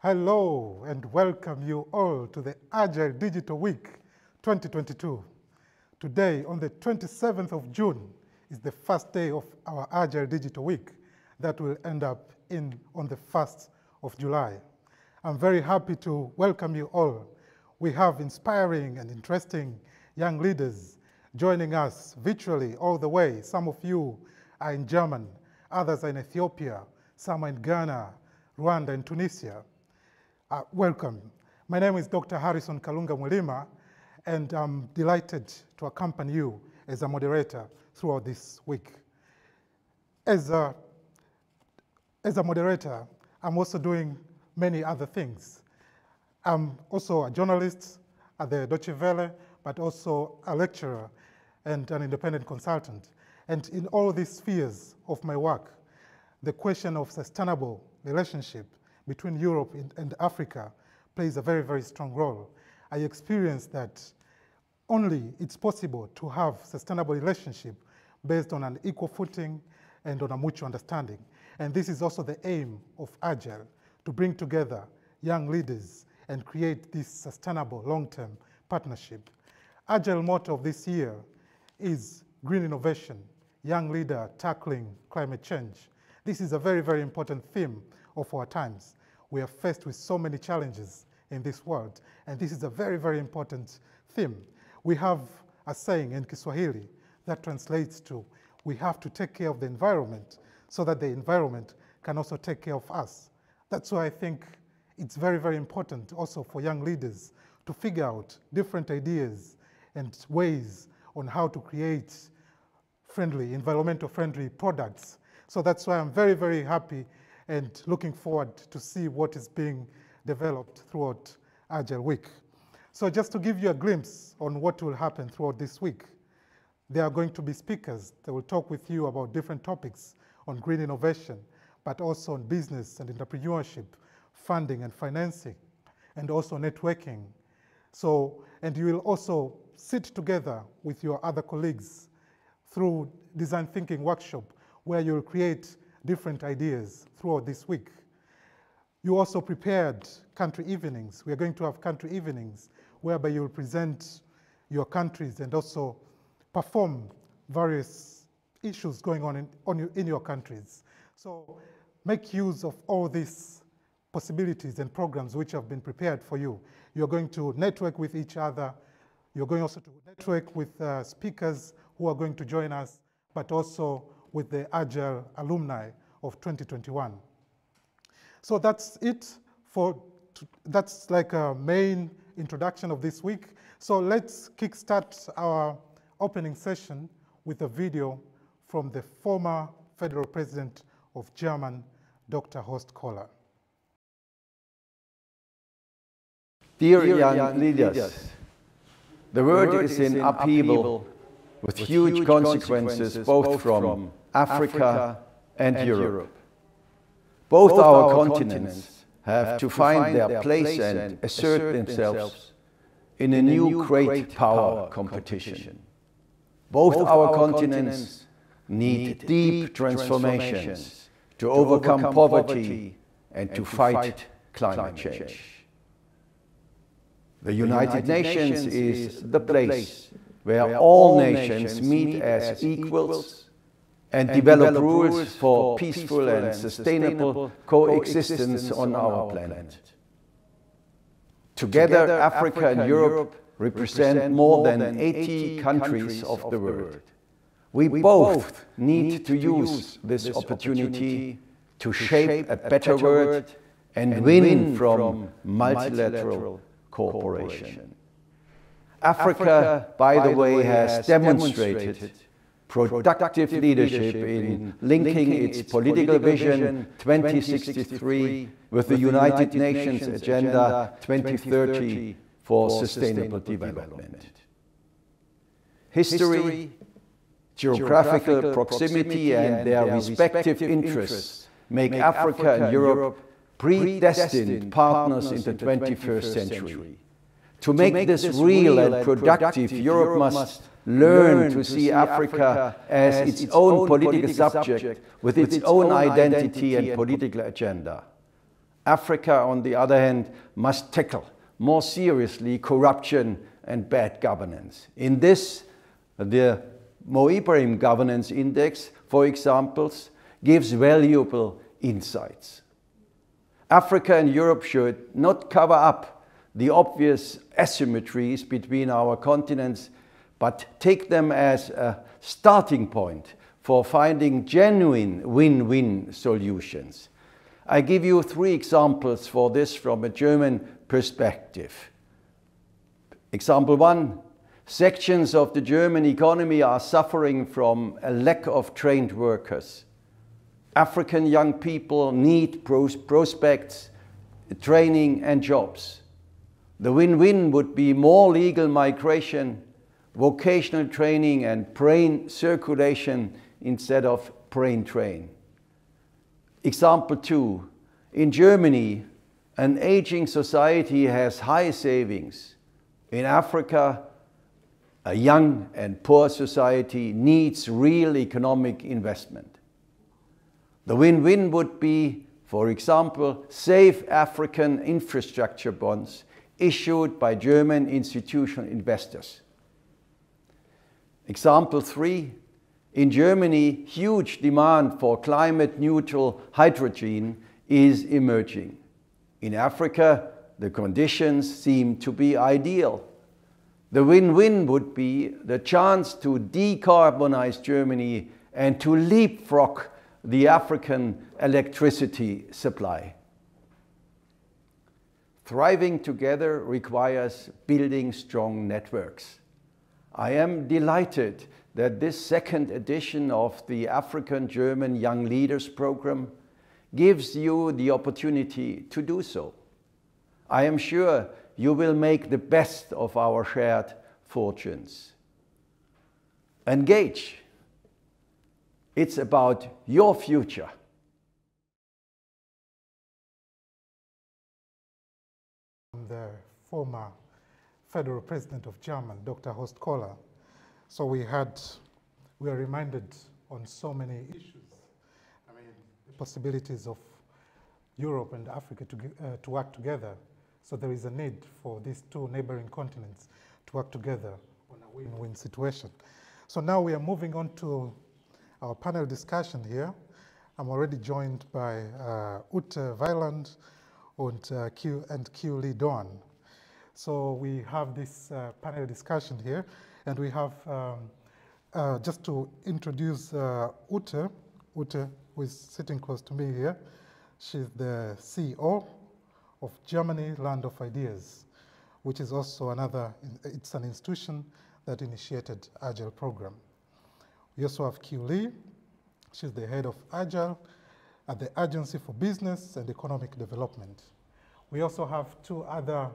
Hello and welcome you all to the Agile Digital Week 2022. Today, on the 27th of June, is the first day of our Agile Digital Week that will end up on the 1st of July. I'm very happy to welcome you all. We have inspiring and interesting young leaders joining us virtually all the way. Some of you are in Germany, others are in Ethiopia, some are in Ghana, Rwanda, and Tunisia. Welcome. My name is Dr. Harrison Kalunga Mwilima, and I'm delighted to accompany you as a moderator throughout this week. As a moderator, I'm also doing many other things. I'm also a journalist at the Deutsche Welle, but also a lecturer and an independent consultant. And in all these spheres of my work, the question of sustainable relationship between Europe and Africa plays a very, very strong role. I experienced that only it's possible to have sustainable relationship based on an equal footing and on a mutual understanding. And this is also the aim of Agile, to bring together young leaders and create this sustainable long-term partnership. Agile motto of this year is green innovation, young leader tackling climate change. This is a very, very important theme of our times. We are faced with so many challenges in this world, and this is a very, very important theme. We have a saying in Kiswahili that translates to, we have to take care of the environment so that the environment can also take care of us. That's why I think it's very, very important also for young leaders to figure out different ideas and ways on how to create friendly, environmental friendly products. So that's why I'm very, very happy and looking forward to see what is being developed throughout Agile Week. So just to give you a glimpse on what will happen throughout this week, there are going to be speakers that will talk with you about different topics on green innovation, but also on business and entrepreneurship, funding and financing, and also networking. So, and you will also sit together with your other colleagues through design thinking workshop, where you'll create different ideas throughout this week. You also prepared country evenings. We are going to have country evenings whereby you'll present your countries and also perform various issues going on in your countries. So make use of all these possibilities and programs which have been prepared for you. You're going to network with each other. You're going also to network with speakers who are going to join us, but also with the Agile alumni of 2021. So that's it that's like a main introduction of this week. So let's kickstart our opening session with a video from the former Federal President of Germany, Dr. Horst Kohler. Dear young leaders, the world is in upheaval with huge consequences both from Africa and Europe. Both our continents have to find their place and assert themselves in a new great power competition. Both our continents need deep transformations to overcome poverty and to fight climate change. The United Nations is the place where all nations meet as equals and develop rules for peaceful and sustainable coexistence on our planet. Together, Africa and Europe represent more than 80 countries of the world. We both need to use this opportunity to shape a better world and win from multilateral cooperation. Africa, by the way, has demonstrated productive leadership in linking its political vision 2063 with the United Nations Agenda 2030 for Sustainable Development. History, geographical proximity and their respective interests make Africa and Europe predestined partners in the 21st century. To make this real and productive, Europe must learn to see Africa as its own political subject with its own identity and political agenda. Africa, on the other hand, must tackle more seriously corruption and bad governance. In this, the Mo Ibrahim Governance Index, for example, gives valuable insights. Africa and Europe should not cover up the obvious asymmetries between our continents, but take them as a starting point for finding genuine win-win solutions. I give you 3 examples for this from a German perspective. Example 1, sections of the German economy are suffering from a lack of trained workers. African young people need prospects, training and jobs. The win-win would be more legal migration, vocational training and brain circulation instead of brain drain. Example 2, in Germany, an aging society has high savings. In Africa, a young and poor society needs real economic investment. The win-win would be, for example, safe African infrastructure bonds issued by German institutional investors. Example 3, in Germany, huge demand for climate-neutral hydrogen is emerging. In Africa, the conditions seem to be ideal. The win-win would be the chance to decarbonize Germany and to leapfrog the African electricity supply. Thriving together requires building strong networks. I am delighted that this second edition of the African-German Young Leaders Program gives you the opportunity to do so. I am sure you will make the best of our shared fortunes. Engage. It's about your future. The former Federal President of Germany, Dr. Horst Kohler. So we are reminded on so many issues. I mean, the possibilities of Europe and Africa to work together. So there is a need for these 2 neighboring continents to work together on a win-win situation. So now we are moving on to our panel discussion here. I'm already joined by Ute Weiland and Q. Dorn. So we have this panel discussion here, and we have, just to introduce Ute, who is sitting close to me here. She's the CEO of Germany Land of Ideas, which is also it's an institution that initiated Agile program. We also have Q. Lee. She's the head of Agile at the Agency for Business and Economic Development. We also have 2 other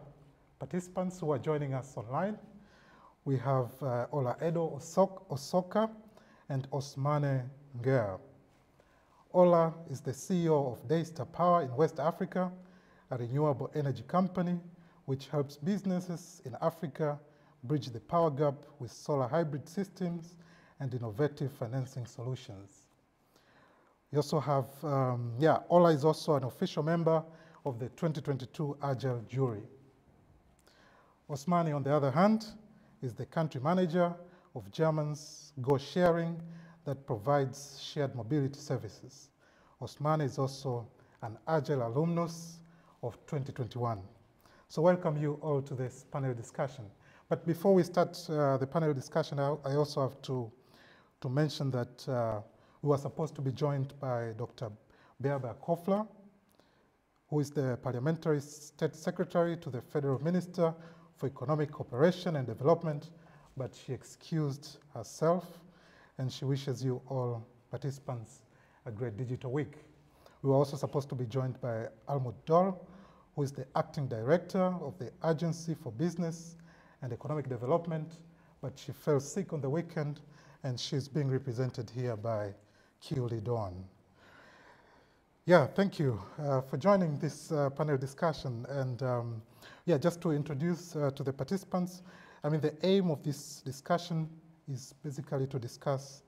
participants who are joining us online. We have Ola Edo Osoka and Osmane Ngea. Ola is the CEO of Daystar Power in West Africa, a renewable energy company which helps businesses in Africa bridge the power gap with solar hybrid systems and innovative financing solutions. We also have, Ola is also an official member of the 2022 Agile jury. Osmani, on the other hand, is the country manager of German's Go Sharing that provides shared mobility services. Osmani is also an Agile alumnus of 2021. So welcome you all to this panel discussion. But before we start the panel discussion, I also have to mention that we were supposed to be joined by Dr. Beaba Kofler, who is the Parliamentary State Secretary to the Federal Minister for Economic Cooperation and Development, but she excused herself, and she wishes you all participants a great digital week. We were also supposed to be joined by Almuth Dörre, who is the Acting Director of the Agency for Business and Economic Development, but she fell sick on the weekend, and she's being represented here by Q. Dorn. Yeah, thank you for joining this panel discussion. And just to introduce to the participants, I mean, the aim of this discussion is basically to discuss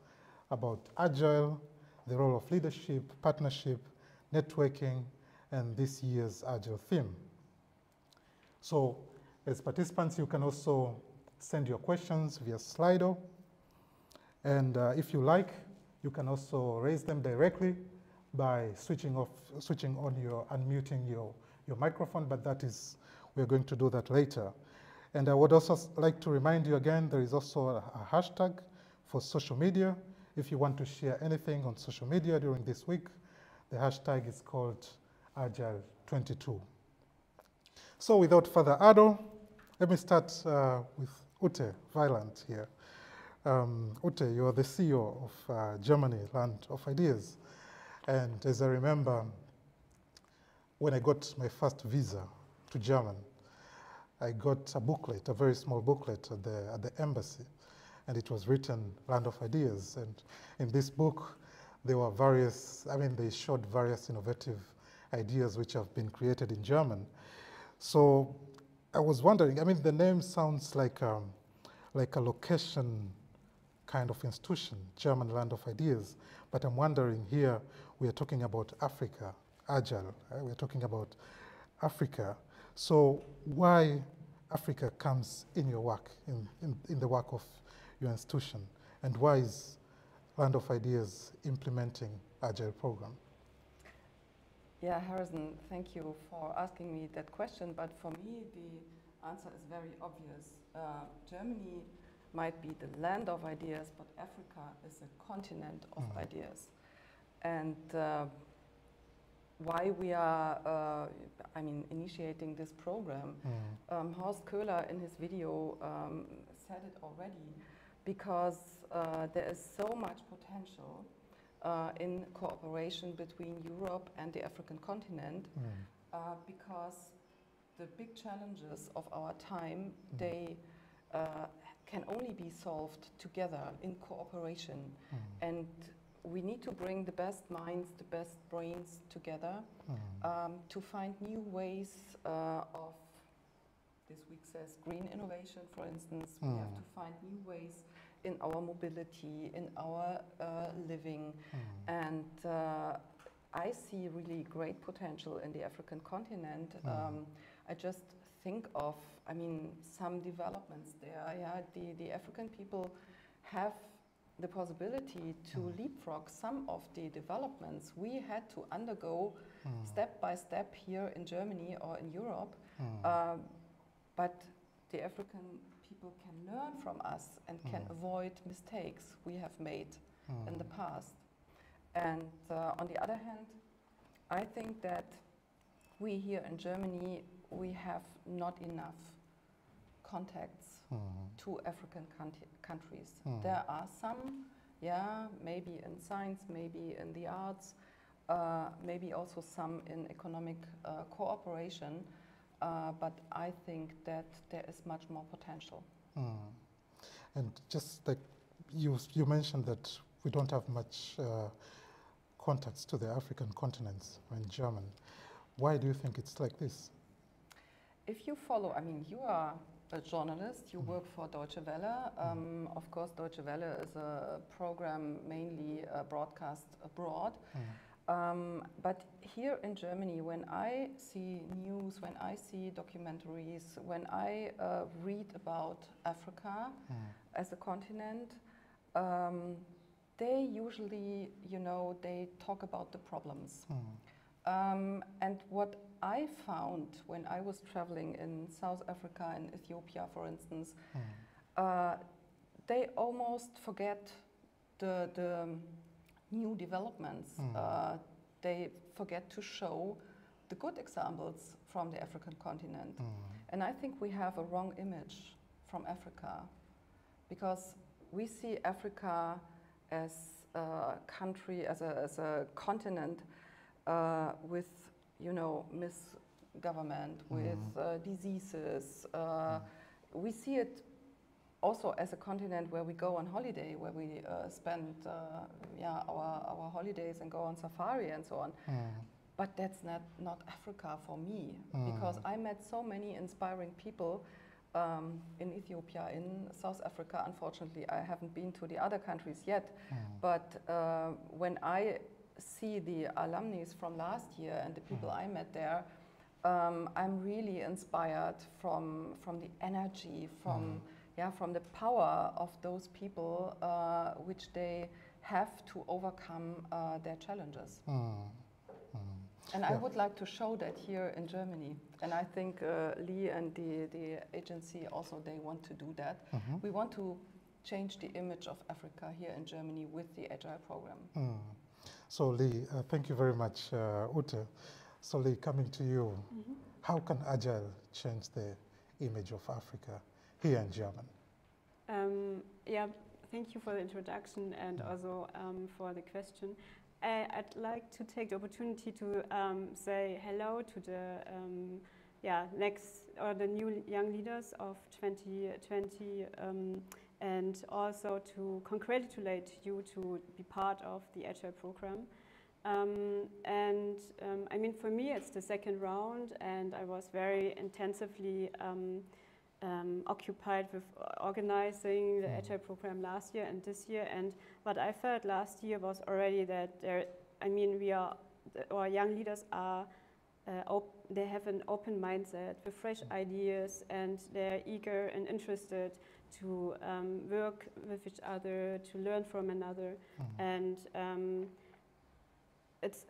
about Agile, the role of leadership, partnership, networking, and this year's Agile theme. So as participants, you can also send your questions via Slido. And if you like, you can also raise them directly by switching on unmuting your microphone, but we're going to do that later. And I would also like to remind you again, there is also a hashtag for social media. If you want to share anything on social media during this week, the hashtag is called AGYLE22. So without further ado, let me start with Ute Weiland here. Ute, you are the CEO of Germany, Land of Ideas. And as I remember, when I got my first visa to Germany, I got a booklet, a very small booklet at the embassy, and it was written Land of Ideas. And in this book, there were they showed various innovative ideas which have been created in German. So I was wondering, the name sounds like a location kind of institution, German Land of Ideas, but I'm wondering here, we are talking about Africa, Agile, right? We're talking about Africa. So why Africa comes in your work, in the work of your institution, and why is Land of Ideas implementing Agile program? Yeah, Harrison, thank you for asking me that question, but for me the answer is very obvious. Germany might be the land of ideas, but Africa is a continent of ideas. And why we are initiating this program, Horst Köhler in his video said it already, because there is so much potential in cooperation between Europe and the African continent, because the big challenges of our time, they can only be solved together in cooperation. And we need to bring the best minds, the best brains together to find new ways of, this week says green innovation, for instance. We have to find new ways in our mobility, in our living. And I see really great potential in the African continent. I just think of, some developments there. Yeah, the African people have the possibility to leapfrog some of the developments we had to undergo step by step here in Germany or in Europe. But the African people can learn from us and can avoid mistakes we have made in the past. And on the other hand, I think that we here in Germany, we have not enough contacts to African countries. There are some, maybe in science, maybe in the arts, maybe also some in economic cooperation, but I think that there is much more potential. And just like you mentioned that we don't have much contacts to the African continents in German. Why do you think it's like this? If you follow, you are a journalist, you work for Deutsche Welle. Of course, Deutsche Welle is a program mainly broadcast abroad. But here in Germany, when I see news, when I see documentaries, when I read about Africa as a continent, they usually, they talk about the problems. And what I found when I was traveling in South Africa and Ethiopia, for instance, they almost forget the new developments. They forget to show the good examples from the African continent. And I think we have a wrong image from Africa, because we see Africa as a country, as a continent with, misgovernment, with diseases. We see it also as a continent where we go on holiday, where we spend our holidays and go on safari and so on. But that's not Africa for me, because I met so many inspiring people in Ethiopia, in South Africa. Unfortunately, I haven't been to the other countries yet. But when I see the alumni from last year and the people I met there, I'm really inspired from the energy, from the power of those people, which they have to overcome their challenges. And I would like to show that here in Germany. And I think Lee and the agency also, they want to do that. We want to change the image of Africa here in Germany with the Agile program. So Lee, thank you very much, Ute. So Lee, coming to you, how can Agile change the image of Africa here in Germany? Yeah, thank you for the introduction and also for the question. I'd like to take the opportunity to say hello to the the new young leaders of 2020, and also to congratulate you to be part of the Agile program. I mean, for me, it's the second round, and I was very intensively occupied with organizing the Agile program last year and this year. And what I felt last year was already that our young leaders are, they have an open mindset with fresh ideas, and they're eager and interested to work with each other, to learn from another. And it's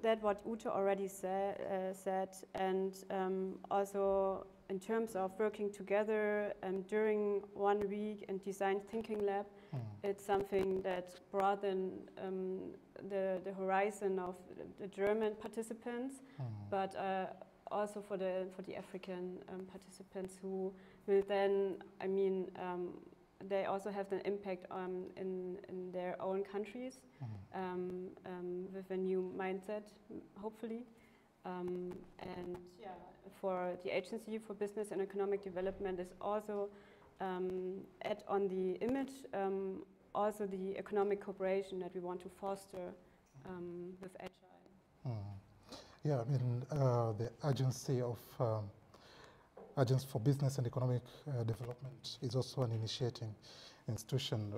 that what Ute already said, and also in terms of working together during 1 week and design thinking lab, it's something that broadened the horizon of the German participants, but also for the African participants who will then, they also have an impact in their own countries with a new mindset, hopefully. And yeah, for the Agency for Business and Economic Development is also add on the image, also the economic cooperation that we want to foster with Agile. Yeah, the Agency for Business and Economic Development is also an initiating institution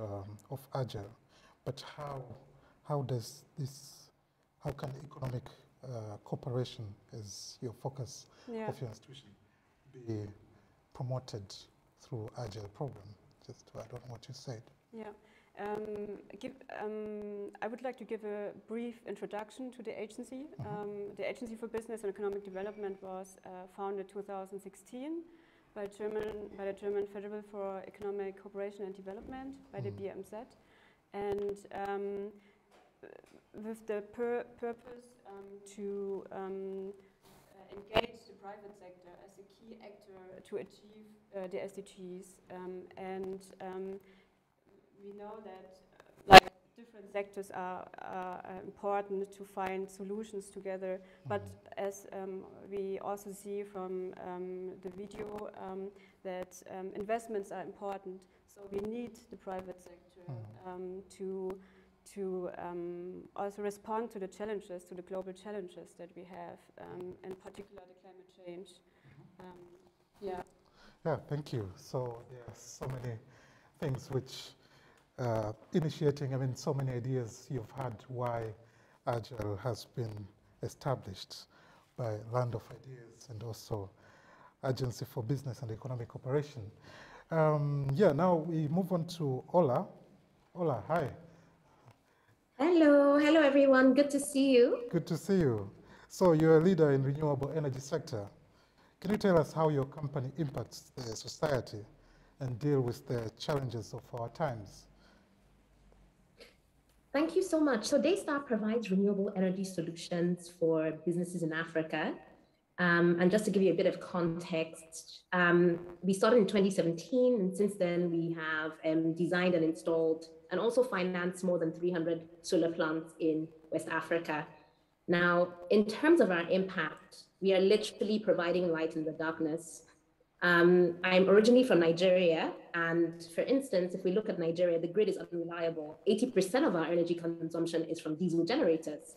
of Agile. But how can economic cooperation as your focus of your institution be promoted through Agile program? Just to add on what you said. Yeah, I would like to give a brief introduction to the agency. The Agency for Business and Economic Development was founded 2016 by the German Federal for Economic Cooperation and Development, by the BMZ, and with the purpose to engage the private sector as a key actor to achieve the SDGs, and we know that different sectors are important to find solutions together, but as we also see from the video that investments are important, so we need the private sector to also respond to the challenges, to the global challenges that we have, in particular the climate change. Yeah, thank you. So there are so many things which initiating, so many ideas you've had why Agile has been established by Land of Ideas and also Agency for Business and Economic Cooperation. Now we move on to Ola. Ola, hi. Hello everyone, good to see you. Good to see you. So you're a leader in renewable energy sector. Can you tell us how your company impacts the society and deal with the challenges of our times? Thank you so much. So Daystar provides renewable energy solutions for businesses in Africa. And just to give you a bit of context, we started in 2017, and since then we have designed and installed and also financed more than 300 solar plants in West Africa. Now, in terms of our impact, we are literally providing light in the darkness. I'm originally from Nigeria, and for instance, if we look at Nigeria, the grid is unreliable. 80% of our energy consumption is from diesel generators,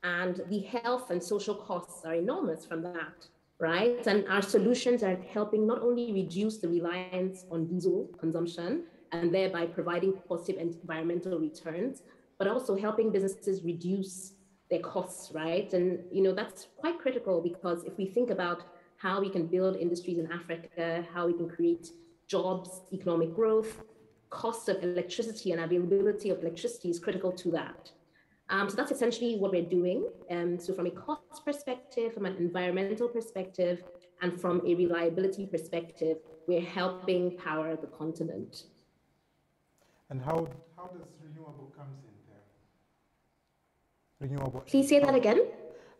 and the health and social costs are enormous from that, right? And our solutions are helping not only reduce the reliance on diesel consumption and thereby providing positive environmental returns, but also helping businesses reduce their costs, right? And that's quite critical, because if we think about how we can build industries in Africa, how we can create jobs, economic growth, cost of electricity and availability of electricity is critical to that. So that's essentially what we're doing. So from a cost perspective, from an environmental perspective, and from a reliability perspective, we're helping power the continent. And how does renewable comes in there? Renewable. Please say that again.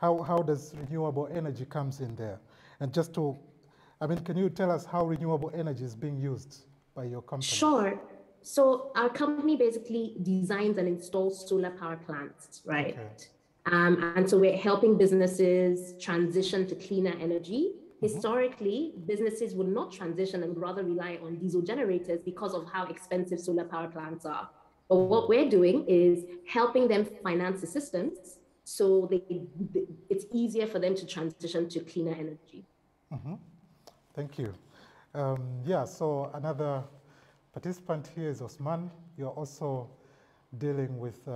How does renewable energy comes in there? And just to, can you tell us how renewable energy is being used by your company? Sure. So our company basically designs and installs solar power plants, right? Okay. And so we're helping businesses transition to cleaner energy. Historically, businesses would not transition and would rather rely on diesel generators because of how expensive solar power plants are. But what we're doing is helping them finance the systems so it's easier for them to transition to cleaner energy. Thank you. So another participant here is Osman. You're also dealing with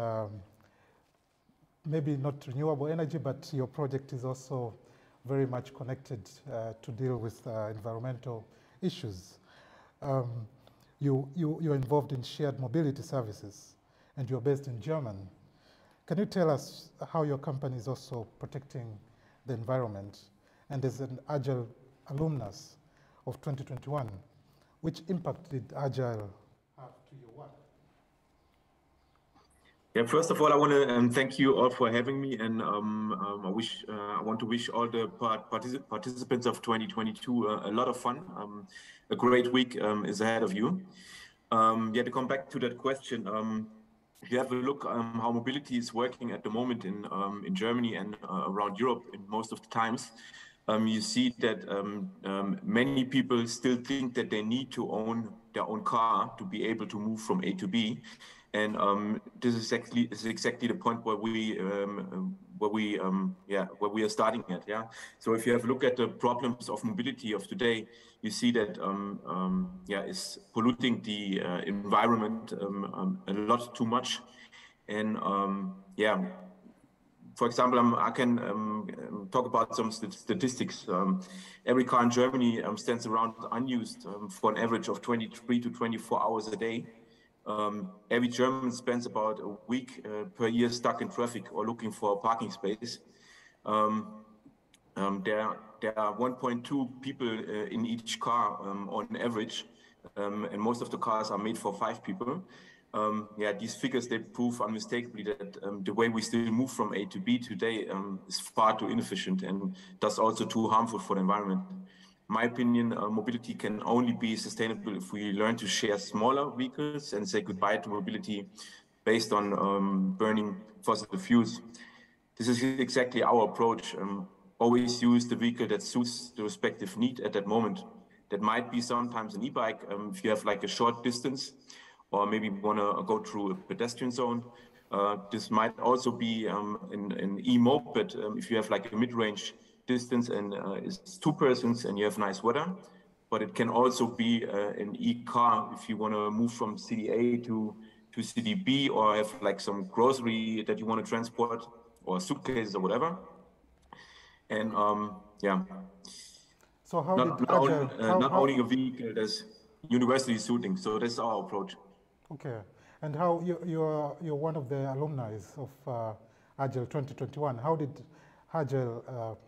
maybe not renewable energy, but your project is also very much connected to deal with environmental issues. You're involved in shared mobility services, and you're based in Germany. Can you tell us how your company is also protecting the environment? And as an Agile alumnus of 2021, which impact did Agile have to your work? Yeah, first of all, I want to thank you all for having me, and I want to wish all the participants of 2022 a lot of fun. A great week is ahead of you. To come back to that question, if you have a look how mobility is working at the moment in Germany and around Europe, in most of the times, you see that many people still think that they need to own their own car to be able to move from A to B. And this is exactly the point where we are starting at. Yeah. So if you have a look at the problems of mobility of today, you see that it's polluting the environment a lot too much, and For example, I can talk about some statistics. Every car in Germany stands around unused for an average of 23 to 24 hours a day. Every German spends about a week per year stuck in traffic or looking for a parking space. There are 1.2 people in each car on average, and most of the cars are made for 5 people. These figures, they prove unmistakably that the way we still move from A to B today is far too inefficient and thus also too harmful for the environment. In my opinion, mobility can only be sustainable if we learn to share smaller vehicles and say goodbye to mobility based on burning fossil fuels. This is exactly our approach. Always use the vehicle that suits the respective need at that moment. That might be sometimes an e-bike if you have like a short distance, or maybe want to go through a pedestrian zone. This might also be an e-moped if you have like a mid-range distance and it's 2 persons and you have nice weather. But it can also be an e-car if you want to move from city A to city B, or have like some grocery that you want to transport, or suitcases or whatever. And So how not owning a vehicle that's universally suiting. So that's our approach. Okay, and how you're one of the alumni of Agile 2021. How did Agile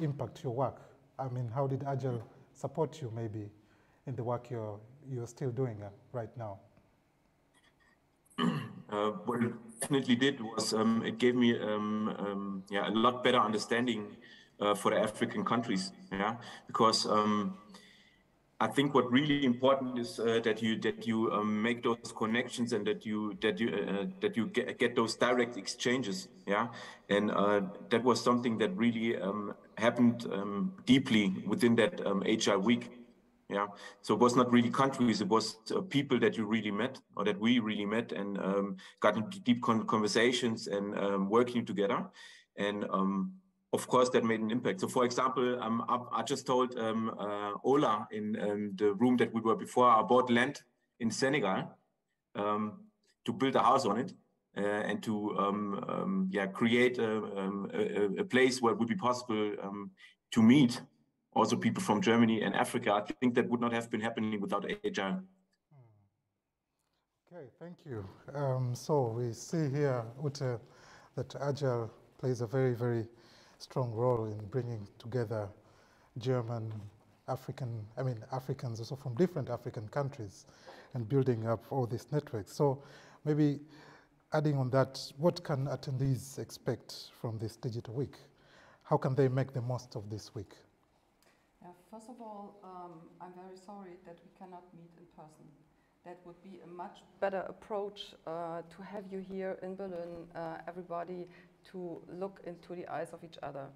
impact your work? I mean, how did Agile support you maybe in the work you're still doing right now? What it definitely did was it gave me a lot better understanding for the African countries. Yeah, because I think what really important is that you make those connections and that you get those direct exchanges. Yeah, and that was something that really happened deeply within that Agile week. Yeah, so it was not really countries; it was people that you really met, or that we really met, and got into deep conversations and working together, and. Of course, that made an impact. So, for example, I just told Ola in the room that we were before, I bought land in Senegal to build a house on it. and to create a place where it would be possible to meet also people from Germany and Africa. I think that would not have been happening without Agile. Okay, thank you. So we see here, Ute, that Agile plays a very, very strong role in bringing together German, Africans also from different African countries and building up all these networks. So maybe adding on that, what can attendees expect from this digital week? How can they make the most of this week? Yeah, first of all, I'm very sorry that we cannot meet in person. That would be a much better approach to have you here in Berlin, everybody, to look into the eyes of each other.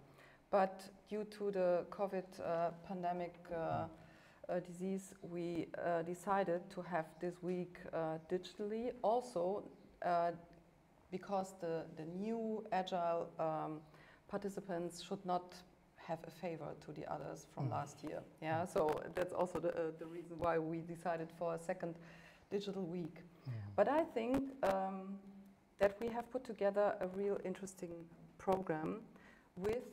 But due to the COVID pandemic disease, we decided to have this week digitally. Also, because the new Agile participants should not have a favor to the others from last year. Yeah, so that's also the reason why we decided for a second digital week. But I think that we have put together a real interesting program with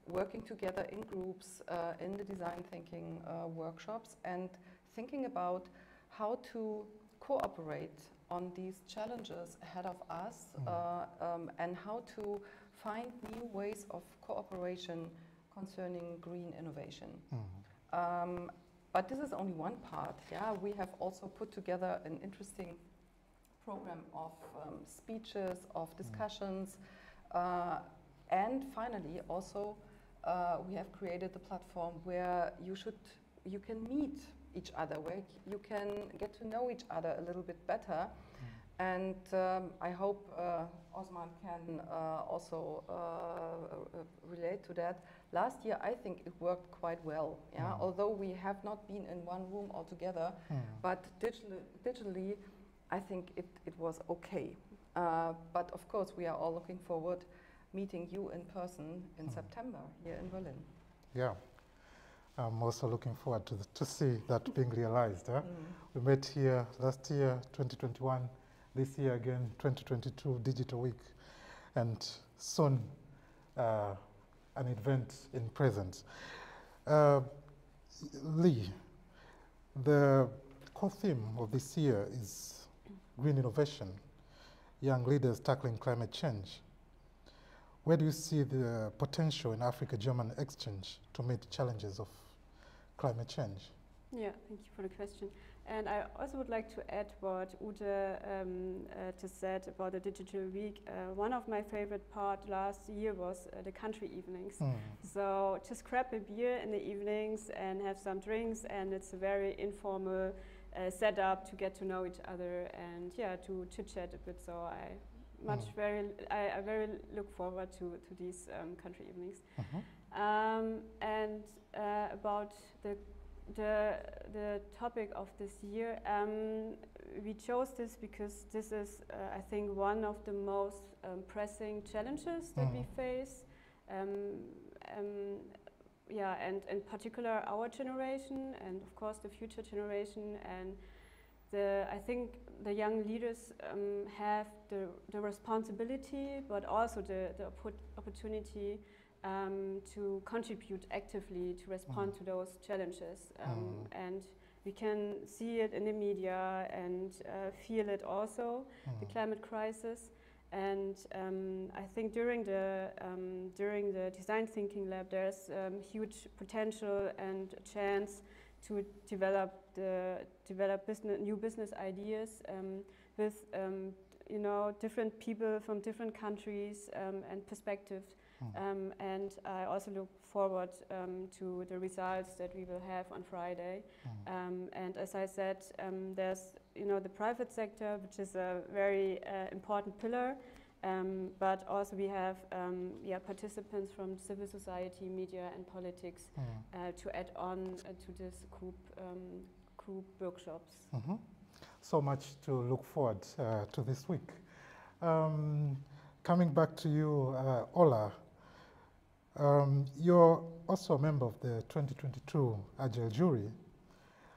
working together in groups in the design thinking workshops and thinking about how to cooperate on these challenges ahead of us and how to find new ways of cooperation concerning green innovation. But this is only one part. Yeah, we have also put together an interesting program of speeches, of discussions, and finally also we have created a platform where you can meet each other, where you can get to know each other a little bit better. And I hope Osman can also relate to that. Last year, I think it worked quite well. Yeah, although we have not been in one room altogether, but digitally, I think it was okay. But of course, we are all looking forward meeting you in person in September here in Berlin. Yeah. I'm also looking forward to see that being realized. We met here last year, 2021, this year again, 2022 Digital Week, and soon an event in presence. Lee, the core theme of this year is green innovation, young leaders tackling climate change. Where do you see the potential in Africa-German exchange to meet challenges of climate change? Yeah, thank you for the question. And I also would like to add what Ute just said about the digital week. One of my favorite parts last year was the country evenings. So just grab a beer in the evenings and have some drinks, and it's a very informal setup to get to know each other and to chit-chat a bit. So I very look forward to these country evenings. And about the topic of this year, we chose this because this is, I think, one of the most pressing challenges that we face. Yeah, and in particular our generation, and of course the future generation, and I think the young leaders have the responsibility, but also the opportunity to contribute actively to respond to those challenges. And we can see it in the media and feel it also, the climate crisis. And I think during the Design Thinking Lab, there's huge potential and chance to develop new business ideas with different people from different countries and perspectives. And I also look forward to the results that we will have on Friday. And as I said, there's the private sector, which is a very important pillar, but also we have participants from civil society, media, and politics to add on to this group workshops. So much to look forward to this week. Coming back to you, Ola. You're also a member of the 2022 Agile jury.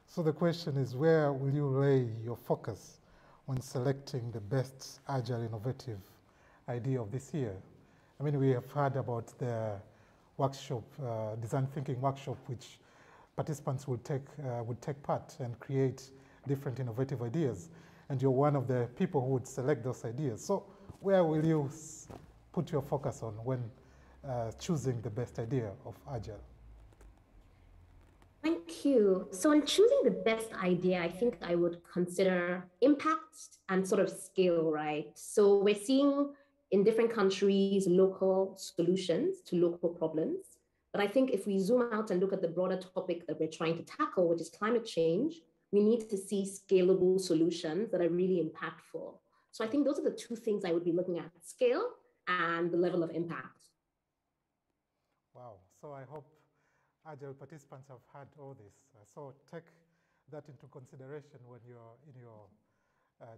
So the question is, where will you lay your focus when selecting the best agile innovative idea of this year? I mean, we have heard about the workshop, design thinking workshop, which participants would take part and create different innovative ideas. And you're one of the people who would select those ideas. So where will you put your focus on when choosing the best idea of Agile? Thank you. So in choosing the best idea, I think I would consider impact and sort of scale, right? So we're seeing in different countries local solutions to local problems. But I think if we zoom out and look at the broader topic that we're trying to tackle, which is climate change, we need to see scalable solutions that are really impactful. So I think those are the two things I would be looking at: scale and the level of impact. Wow. So I hope Agile participants have heard all this. So take that into consideration when you're in your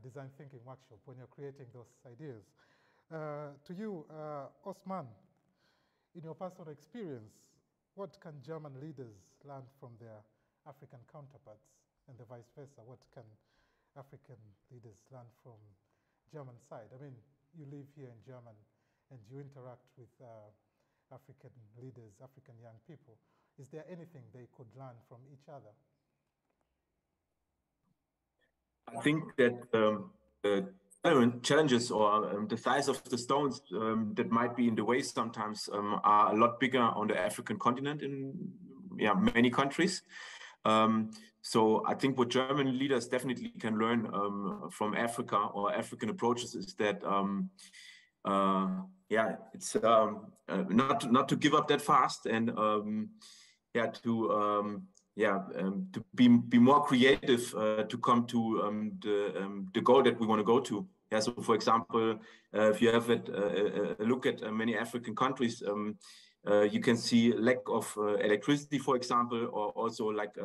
design thinking workshop, when you're creating those ideas. To you, Osman, in your personal experience, what can German leaders learn from their African counterparts, and the vice versa? What can African leaders learn from German side? I mean, you live here in Germany and you interact with African leaders, African young people. Is there anything they could learn from each other? I think that the challenges or the size of the stones that might be in the way sometimes are a lot bigger on the African continent in many countries. So I think what German leaders definitely can learn from Africa or African approaches is that it's not to give up that fast, and to be more creative to come to the goal that we want to go to. Yeah, so for example, if you have a look at many African countries, you can see lack of electricity, for example, or also like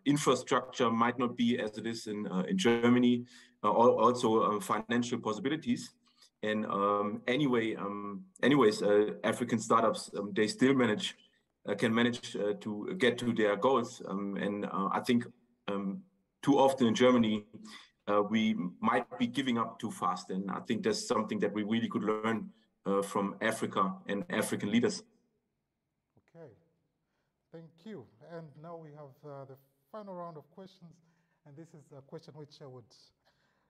infrastructure might not be as it is in Germany, also financial possibilities. And anyways, African startups, they still can manage to get to their goals. I think too often in Germany, we might be giving up too fast. And I think that's something that we really could learn from Africa and African leaders. Okay, thank you. And now we have the final round of questions. And this is a question which I would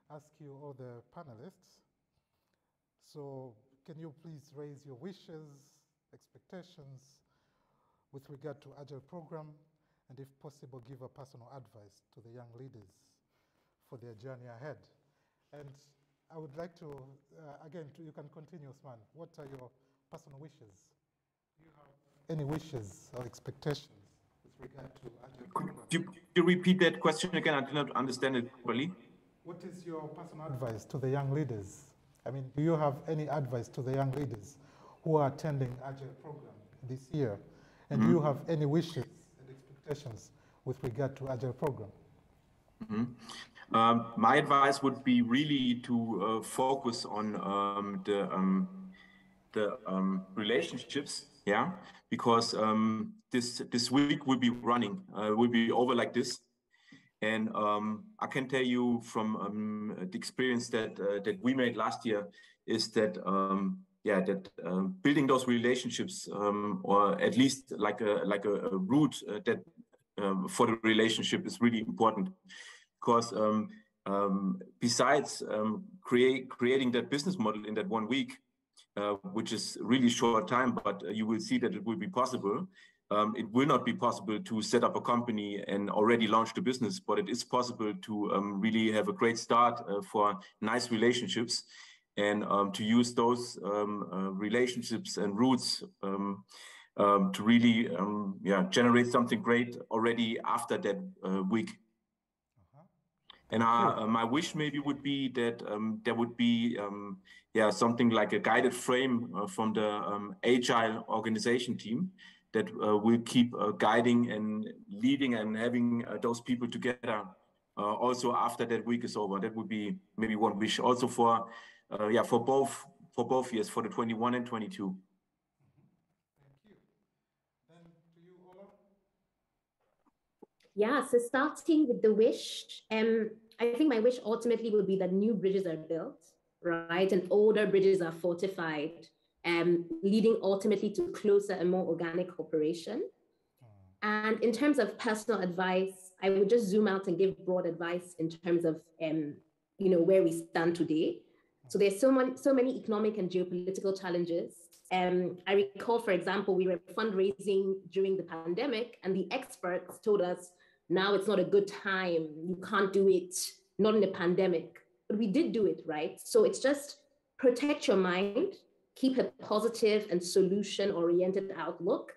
ask you, all the panelists. So can you please raise your wishes, expectations with regard to Agile program, and if possible, give a personal advice to the young leaders for their journey ahead. And I would like to, again, you can continue, Osman. What are your personal wishes? Do you have any wishes or expectations with regard to Agile program? Could you repeat that question again? I did not understand it properly. What is your personal advice to the young leaders? I mean, do you have any advice to the young leaders who are attending Agile program this year? And do you have any wishes and expectations with regard to Agile program? My advice would be really to focus on the relationships, because this week will be running, will be over like this. And I can tell you from the experience that we made last year is that building those relationships, or at least like a route that for the relationship is really important, because besides creating that business model in that 1 week, which is really short time, but you will see that it will be possible. It will not be possible to set up a company and already launch the business, but it is possible to really have a great start for nice relationships, and to use those relationships and routes to really generate something great already after that week. And my wish maybe would be that there would be something like a guided frame from the Agile organization team that will keep guiding and leading and having those people together also after that week is over. That would be maybe one wish also for both years, for the 21 and 22. Thank you. Then to you, Ola. Yeah, so starting with the wish, I think my wish ultimately would be that new bridges are built, right? And older bridges are fortified, leading ultimately to closer and more organic cooperation. And in terms of personal advice, I would just zoom out and give broad advice in terms of where we stand today. So there's so many economic and geopolitical challenges. I recall, for example, we were fundraising during the pandemic, and the experts told us, now it's not a good time, you can't do it, not in a pandemic. But we did do it, right? So it's just protect your mind, keep a positive and solution-oriented outlook,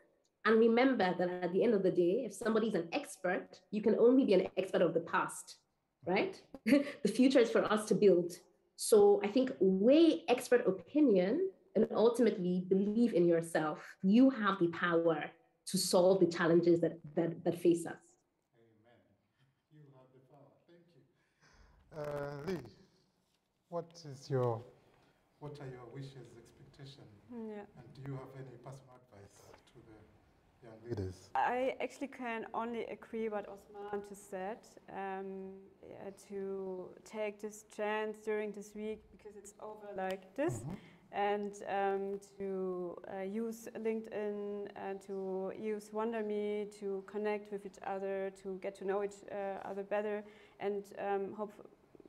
and remember that at the end of the day, if somebody's an expert, you can only be an expert of the past, right? The future is for us to build. So I think weigh expert opinion and ultimately believe in yourself. You have the power to solve the challenges that face us. Amen. You have the power. Thank you. Lee, what are your wishes, expectations? Yeah. And do you have any personal advice to the young leaders? I actually can only agree what Osman just said, to take this chance during this week because it's over like this, and to use LinkedIn and to use WonderMe to connect with each other, to get to know each other better, and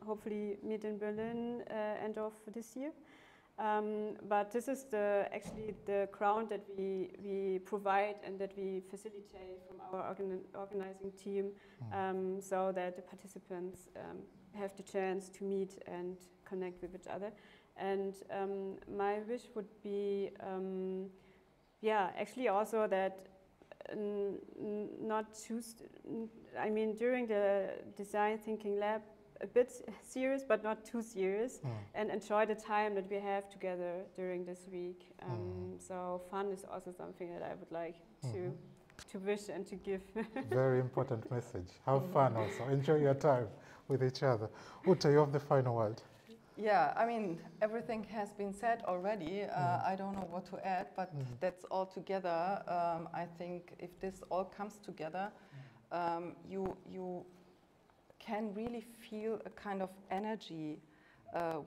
hopefully meet in Berlin end of this year. But this is actually the ground that we provide and that we facilitate from our organizing team, so that the participants have the chance to meet and connect with each other. And my wish would be, actually also that during the design thinking lab, a bit serious, but not too serious, and enjoy the time that we have together during this week. So fun is also something that I would like to wish and to give. Very important message. Have fun also. Enjoy your time with each other. Ute, you have the final word. Yeah, I mean, everything has been said already. I don't know what to add, but that's all together. I think if this all comes together, you can really feel a kind of energy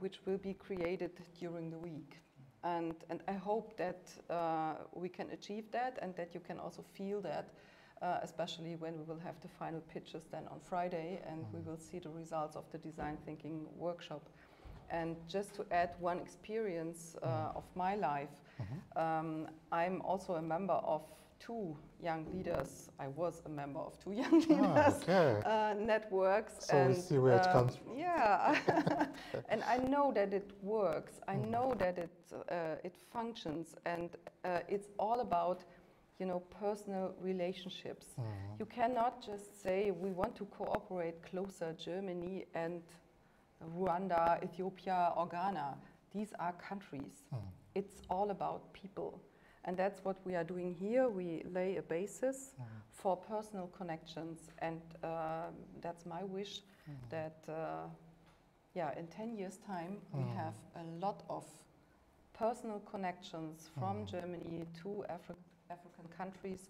which will be created during the week. And I hope that we can achieve that and that you can also feel that, especially when we will have the final pitches then on Friday and we will see the results of the design thinking workshop. And just to add one experience of my life, I'm also a member of two young leaders. I was a member of two young leaders networks. So we see where it comes from. Yeah, and I know that it works. I know that it functions, and it's all about, personal relationships. You cannot just say we want to cooperate closer, Germany and Rwanda, Ethiopia, or Ghana. These are countries. It's all about people. And that's what we are doing here. We lay a basis for personal connections. And that's my wish that, in 10 years' time, we have a lot of personal connections from Germany to African countries,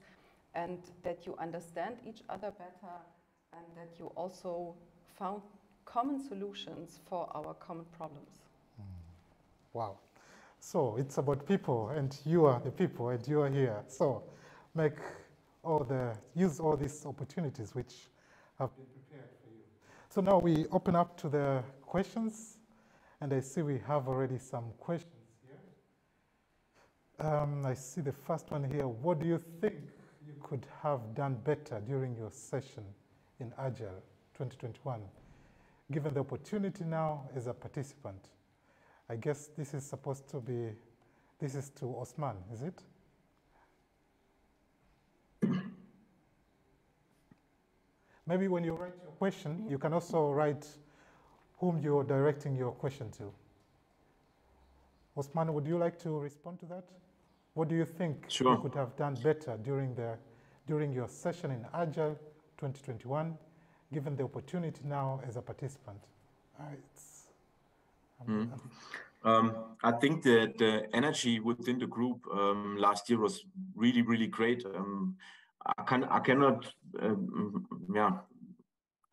and that you understand each other better, and that you also found common solutions for our common problems. Wow. So it's about people, and you are the people, and you are here. So use all these opportunities which have been prepared for you. So now we open up to the questions, and I see we have already some questions here. I see the first one here. What do you think you could have done better during your session in Agile 2021, given the opportunity now as a participant? I guess this is supposed to be, this is to Osman, is it? Maybe when you write your question, you can also write whom you're directing your question to. Osman, would you like to respond to that? What do you think you could have done better during your session in Agile 2021, given the opportunity now as a participant? I think that the energy within the group last year was really, really great. I cannot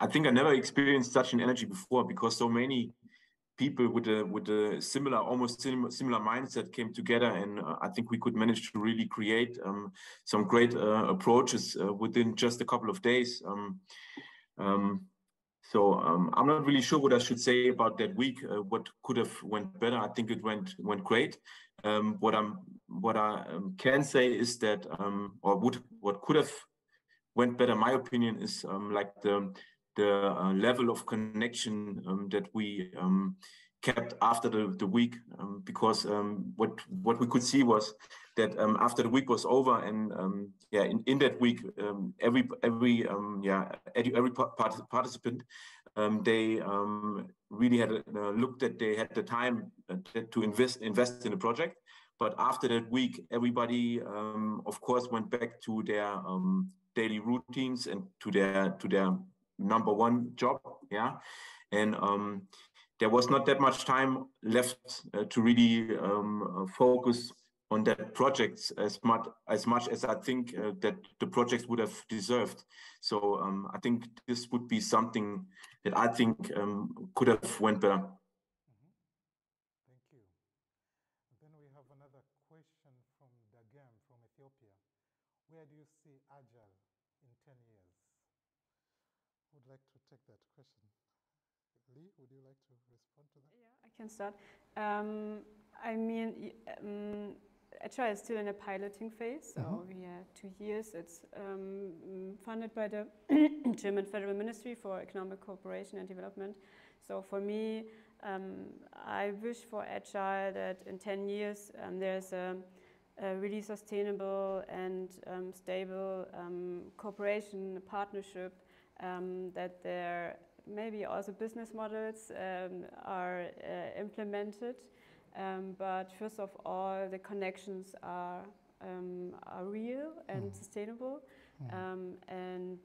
I think I never experienced such an energy before, because so many people with a similar, almost similar mindset came together, and I think we could manage to really create some great approaches within just a couple of days. So I'm not really sure what I should say about that week. What could have went better? I think it went great. What I can say is that, what could have went better, my opinion, is like the level of connection that we kept after the week, because what we could see was that after the week was over, and yeah, in that week, every participant, they really had looked that they had the time to invest in the project. But after that week, everybody, of course, went back to their daily routines and to their number one job, yeah, and there was not that much time left to really focus on that project as much as I think that the projects would have deserved. So I think this would be something that I think could have went better. Thank you. Then we have another question from Dagam from Ethiopia. Where do you see Agile in 10 years? Who would like to take that question? Lee, would you like to respond to that? Yeah, I can start. I mean, Agile is still in a piloting phase, so we have 2 years. It's funded by the German Federal Ministry for Economic Cooperation and Development. So for me, I wish for Agile that in 10 years there's a really sustainable and stable cooperation, partnership, that there maybe also business models are implemented, but first of all, the connections are real and sustainable, and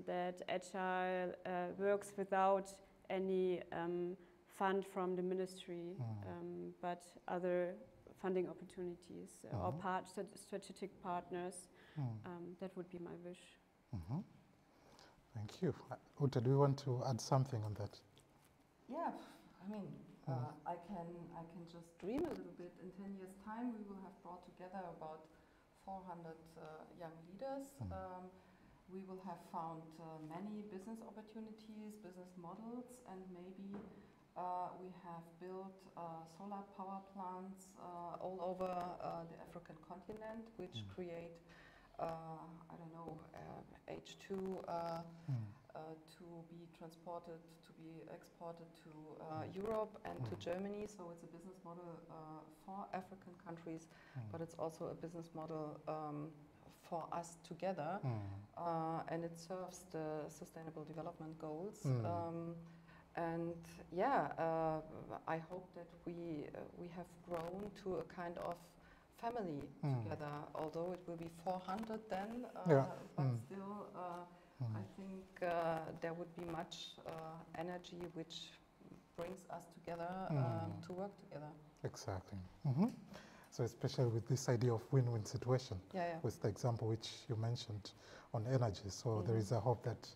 that Agile works without any fund from the ministry, but other funding opportunities or strategic partners. That would be my wish. Thank you. Ute, do you want to add something on that? Yeah, I mean, I can just dream a little bit. In 10 years' time, we will have brought together about 400 young leaders. We will have found many business opportunities, business models, and maybe we have built solar power plants all over the African continent, which create I don't know, H2 to be transported, to be exported to Europe and to Germany. So it's a business model for African countries, but it's also a business model for us together, and it serves the Sustainable Development Goals. And yeah, I hope that we have grown to a kind of family together, although it will be 400 then, but still I think there would be much energy which brings us together to work together. Exactly. So especially with this idea of win-win situation, with the example which you mentioned on energy, so there is a hope that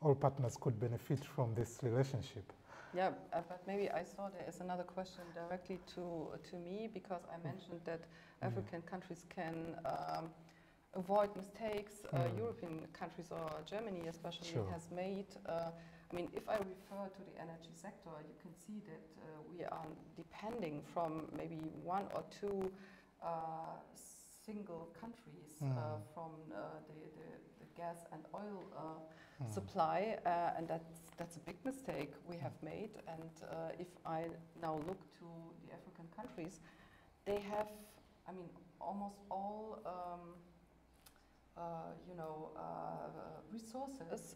all partners could benefit from this relationship. Yeah, but maybe I saw there is another question directly to me, because I mentioned that African countries can avoid mistakes European countries or Germany especially has made. I mean, if I refer to the energy sector, you can see that we are depending from maybe 1 or 2 single countries from the gas and oil supply, and that's a big mistake we have made. And if I now look to the African countries, they have, I mean, almost all resources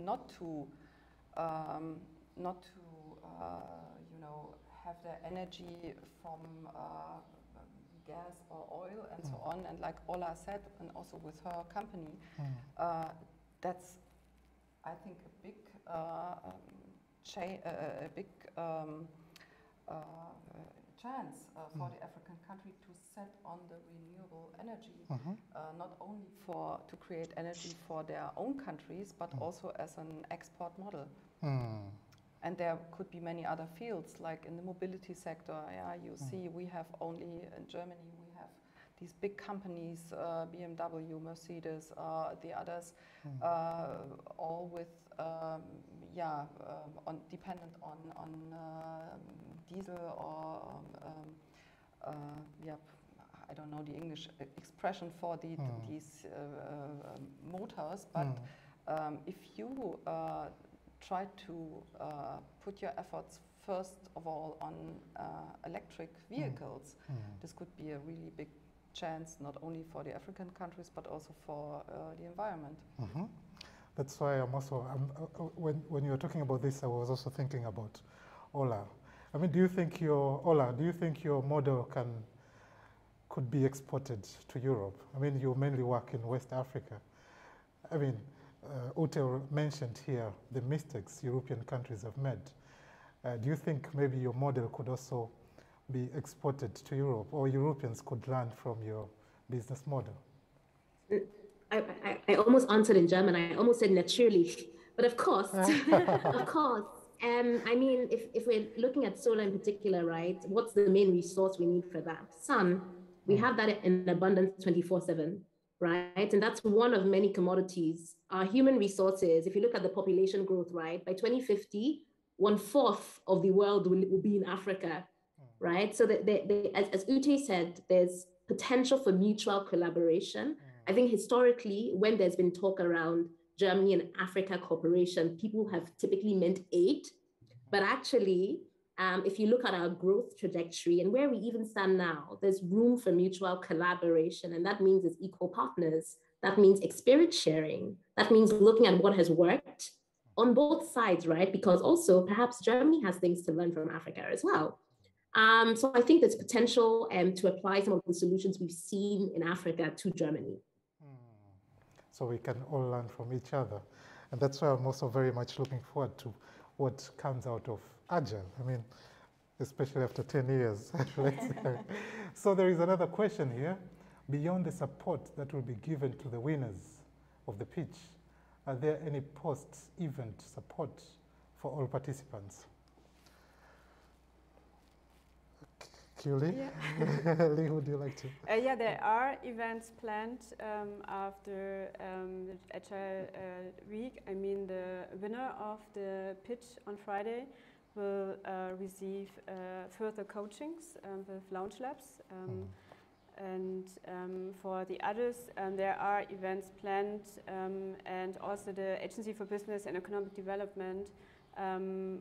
not to have their energy from gas or oil and so on. And like Ola said, and also with her company, that's, I think, a big chance for the African country to set on the renewable energy, not only to create energy for their own countries, but also as an export model. And there could be many other fields, like in the mobility sector. Yeah, you see, we have only in Germany, we have these big companies, BMW, Mercedes, the others, all with, dependent on diesel or, I don't know the English expression for these motors, but if you try to put your efforts first of all on electric vehicles, this could be a really big chance, not only for the African countries, but also for the environment. That's why I'm also, when you were talking about this, I was also thinking about Ola. I mean, do you think your model could be exported to Europe? I mean, you mainly work in West Africa. I mean, Ute mentioned here the mistakes European countries have made. Do you think maybe your model could also be exported to Europe, or Europeans could learn from your business model? I almost answered in German. I almost said natürlich, but of course, of course. I mean, if we're looking at solar in particular, right, what's the main resource we need for that? Sun. We have that in abundance 24/7, right? And that's one of many commodities. Our human resources, if you look at the population growth, right, by 2050, 1/4 of the world will be in Africa, right? So as Ute said, there's potential for mutual collaboration. I think historically, when there's been talk around Germany and Africa cooperation, people have typically meant aid. But actually, if you look at our growth trajectory and where we even stand now, there's room for mutual collaboration. And that means it's equal partners. That means experience sharing. That means looking at what has worked on both sides, right? Because also perhaps Germany has things to learn from Africa as well. So I think there's potential to apply some of the solutions we've seen in Africa to Germany. So we can all learn from each other. And that's why I'm also very much looking forward to what comes out of Agile. I mean, especially after 10 years. So there is another question here. Beyond the support that will be given to the winners of the pitch, are there any post-event support for all participants? Lee, Lee, would you like to? Yeah, there are events planned after the Agile week. I mean, the winner of the pitch on Friday will receive further coachings with Launch Labs. And for the others, there are events planned, and also the Agency for Business and Economic Development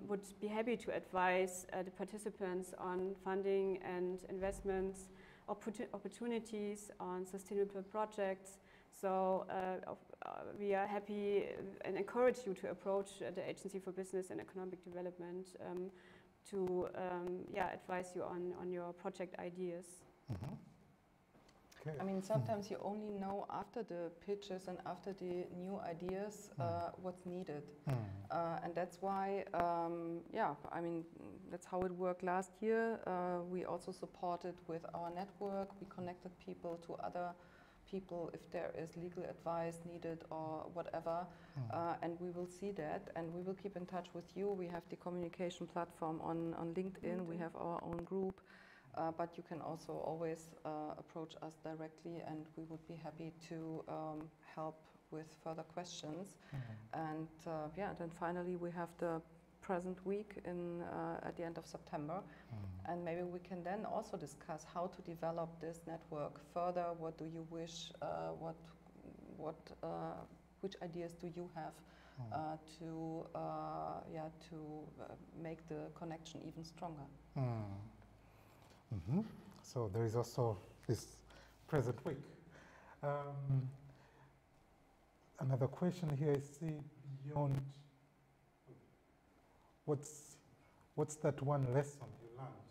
would be happy to advise the participants on funding and investments, opportunities on sustainable projects. So we are happy and encourage you to approach the Agency for Business and Economic Development to advise you on your project ideas. I mean, sometimes you only know after the pitches and after the new ideas what's needed. And that's why, I mean, that's how it worked last year. We also supported with our network. We connected people to other people if there is legal advice needed or whatever. And we will see that, and we will keep in touch with you. We have the communication platform on LinkedIn. We have our own group. But you can also always approach us directly, and we would be happy to help with further questions. And then finally we have the present week at the end of September, and maybe we can then also discuss how to develop this network further. What do you wish? Which ideas do you have to make the connection even stronger? So there is also this present week. Another question here is, see, beyond, what's that one lesson you learned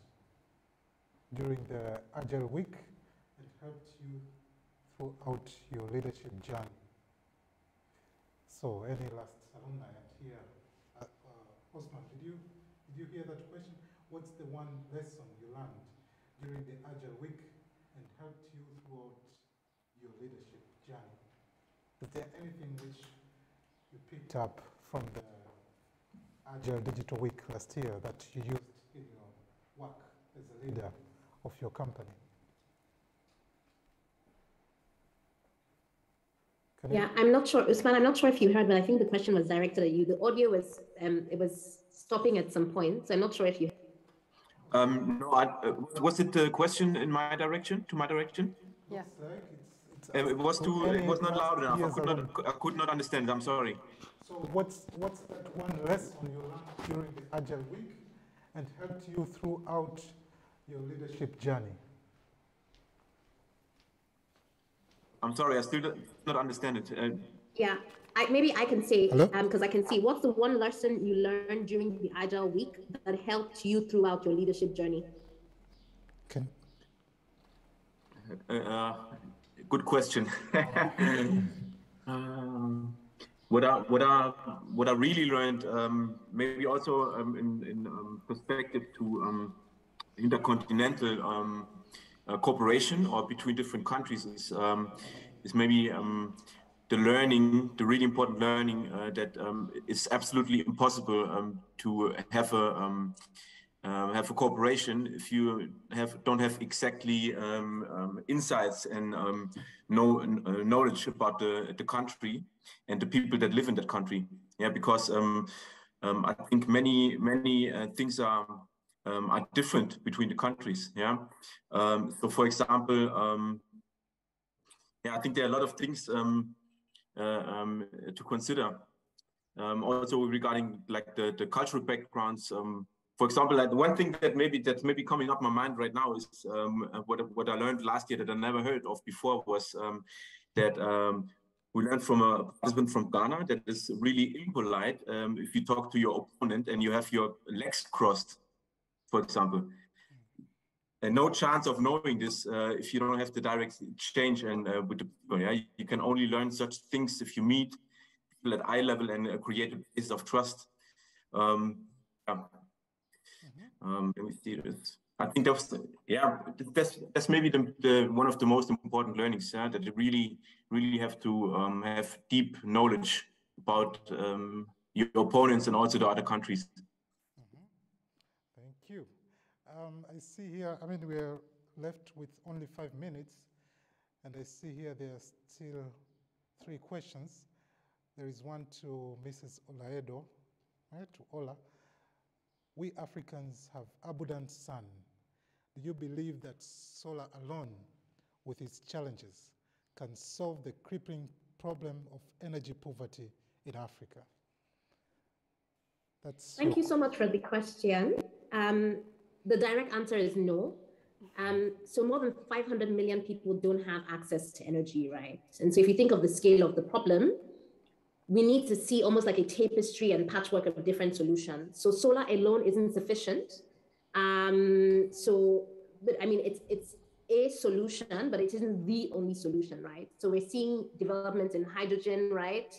during the Agile week that helped you throughout your leadership journey? So any last alumni here? Osman, did you hear that question? What's the one lesson you learned during the Agile week and helped you throughout your leadership journey? Is there anything which you picked up from the Agile Digital Week last year that you used in your work as a leader of your company? Yeah, I'm not sure, Usman, I'm not sure if you heard, but I think the question was directed at you. The audio was, it was stopping at some point, so I'm not sure if you. No, was it a question in my direction, to my direction? Yeah. It was not loud enough. I could not understand. I'm sorry. So what's that one lesson you learned during the Agile week and helped you throughout your leadership journey? I'm sorry, I still do not understand it. Yeah, maybe I can say, because I can see, what's the one lesson you learned during the Agile week that helped you throughout your leadership journey? Okay. Good question. What I really learned, maybe also in perspective to intercontinental cooperation or between different countries is maybe the really important learning that it's absolutely impossible to have a cooperation if you don't have exactly insights and knowledge about the country and the people that live in that country. Yeah, because I think many things are different between the countries. Yeah, so for example, yeah, I think there are a lot of things to consider. Also regarding like the cultural backgrounds. For example, like one thing that's maybe coming up my mind right now is what I learned last year that I never heard of before was that we learned from a participant from Ghana that is really impolite if you talk to your opponent and you have your legs crossed, for example. And no chance of knowing this if you don't have the direct exchange and with the people. Yeah, you can only learn such things if you meet people at eye level and create a basis of trust. Yeah. Let me see this. I think that's maybe the one of the most important learnings. Yeah, that you really have to have deep knowledge about your opponents and also the other countries. Thank you. I see here, I mean, we're left with only 5 minutes, and I see here there are still 3 questions. There is one to Mrs. Olaedo, right, to Ola. We Africans have abundant sun. Do you believe that solar alone, with its challenges, can solve the crippling problem of energy poverty in Africa? Thank you so much for the question. The direct answer is no. So more than 500 million people don't have access to energy, right? And so if you think of the scale of the problem, we need to see almost like a tapestry and patchwork of different solutions. So solar alone isn't sufficient. But I mean, it's a solution, but it isn't the only solution, right? So we're seeing developments in hydrogen, right?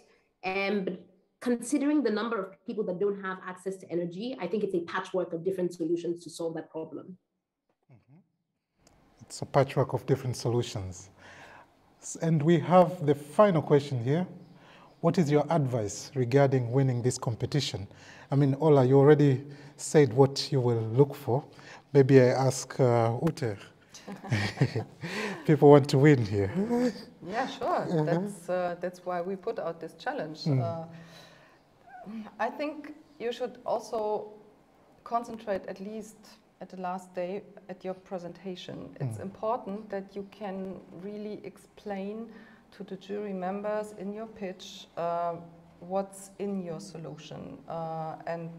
But considering the number of people that don't have access to energy, I think it's a patchwork of different solutions to solve that problem. It's a patchwork of different solutions. And we have the final question here. What is your advice regarding winning this competition? I mean, Ola, you already said what you will look for. Maybe I ask Ute. People want to win here. Yeah, sure. That's why we put out this challenge. I think you should also concentrate at least at the last day at your presentation. It's important that you can really explain to the jury members in your pitch what's in your solution. And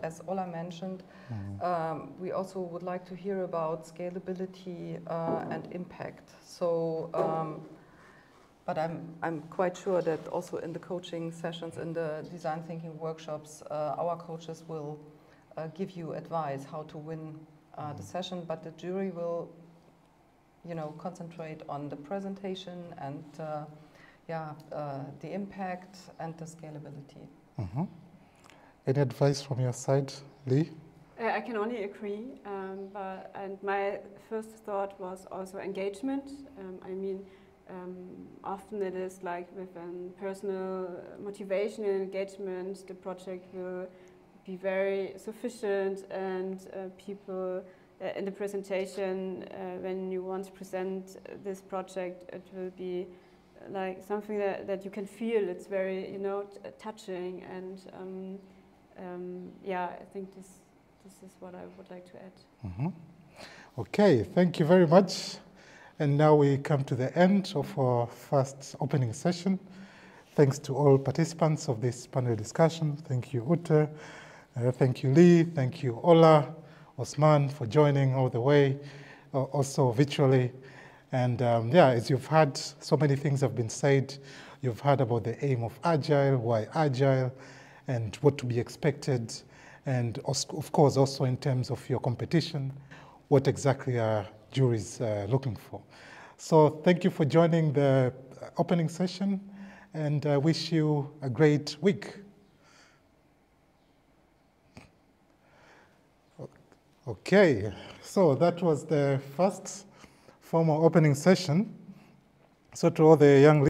as Ola mentioned, we also would like to hear about scalability and impact. So, but I'm quite sure that also in the coaching sessions, in the design thinking workshops, our coaches will give you advice how to win the session, but the jury will, concentrate on the presentation and the impact and the scalability. Any advice from your side, Lee? I can only agree, and my first thought was also engagement. I mean, often it is like with personal motivation and engagement, the project will be very sufficient, and people in the presentation, when you want to present this project, it will be like something that you can feel. It's very, you know, touching, and yeah, I think this is what I would like to add. Mm-hmm. Okay, thank you very much. And now we come to the end of our first opening session. Thanks to all participants of this panel discussion. Thank you, Ute. Thank you, Lee. Thank you, Ola, Osman, for joining all the way, also virtually. And yeah, as you've heard, so many things have been said. You've heard about the aim of Agile, why Agile, and what to be expected. And of course, also in terms of your competition, what exactly are juries looking for. So thank you for joining the opening session, and I wish you a great week. Okay, so that was the first formal opening session. So to all the young